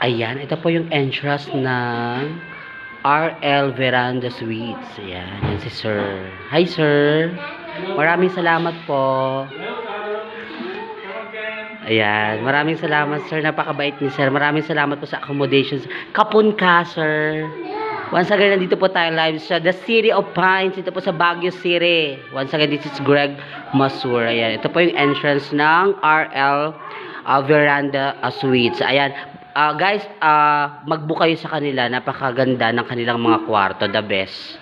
Ayan, ito po yung entrance ng RL Veranda Suites. Ayan, yan si Sir. Hi, Sir. Maraming salamat po. Ayan, maraming salamat, Sir. Napakabait ni Sir. Maraming salamat po sa accommodations. Kapun ka, Sir. Once again, nandito po tayo live sa The City of Pines. Ito po sa Baguio City. Once again, this is Greg Masur. Ayan, ito po yung entrance ng RL Veranda Suites. Ayan, guys, mag-book kayo sa kanila. Napakaganda ng kanilang mga kwarto. The best.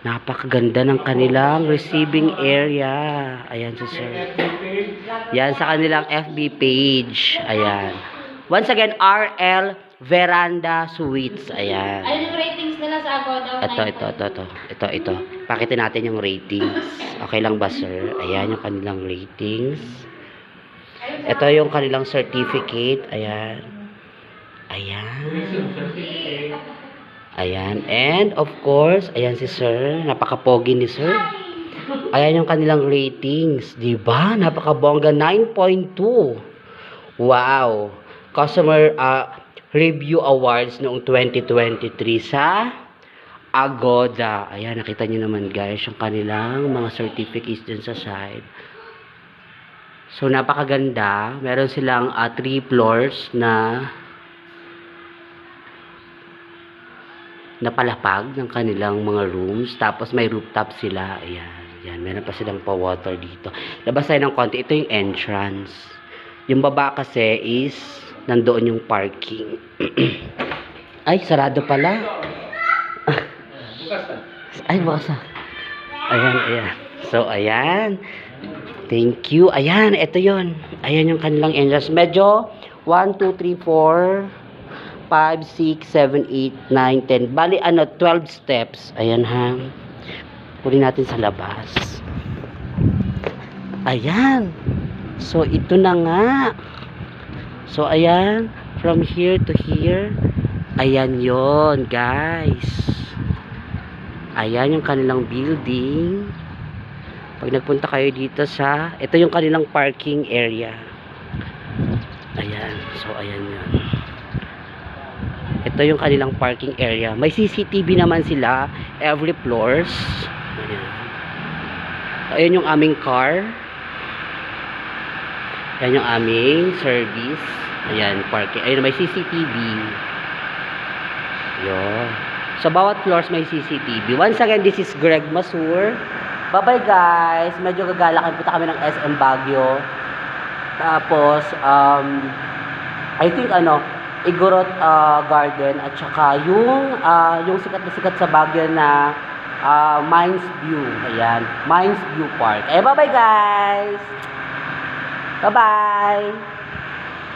Napakaganda ng kanilang receiving area. Ayan si Sir. Yan sa kanilang FB page. Ayan. Once again, RL Veranda Suites. Ayan. Ano yung ratings nila sa Agoda? Ito. Pakitin natin yung ratings. Okay lang ba, Sir? Ayan yung kanilang ratings. Ito yung kanilang certificate. Ayan. Ayan. And of course, ayan si Sir. Napaka-pogi ni Sir. Ayan yung kanilang ratings. Diba? Napaka-bongga. 9.2. Wow. Customer Review Awards noong 2023 sa Agoda. Ayan, nakita nyo naman guys yung kanilang mga certificates dun sa side. So, napakaganda. Meron silang 3 floors na napalapag ng kanilang mga rooms. Tapos, may rooftop sila. Ayan. Ayan. Meron pa silang pa-water dito. Labas tayo ng konti. Ito yung entrance. Yung baba kasi is nandoon yung parking. Ay, sarado pala. Ay, bukas na. Ayan. So, ayan. Thank you. Ayan, ito yun. Ayan yung kanilang entrance. Medyo 1, 2, 3, 4, 5, 6, 7, 8, 9, 10. Bali, 12 steps. Ayan ha. Kunin natin sa labas. Ayan. So, ito na nga. So, ayan. From here to here. Ayan yon guys. Ayan yung kanilang building. Pag nagpunta kayo dito sa, ito yung kanilang parking area. Ayan. So, ayan yun. Ito yung kanilang parking area. May CCTV naman sila every floors. Ayan. Ayan yung aming car. Ayan yung aming service. Ayan, parking. Ayan, may CCTV. Ayan. Sa bawat floors may CCTV. Once again, this is Greg Masur. Bye-bye guys. Medyo gagalakan. Punta kami ng SM Baguio. Tapos, I think Igorot Garden at saka yung sikat na sikat sa Baguio na Mines View. Ayan, Mines View Park. Bye-bye guys. Bye-bye.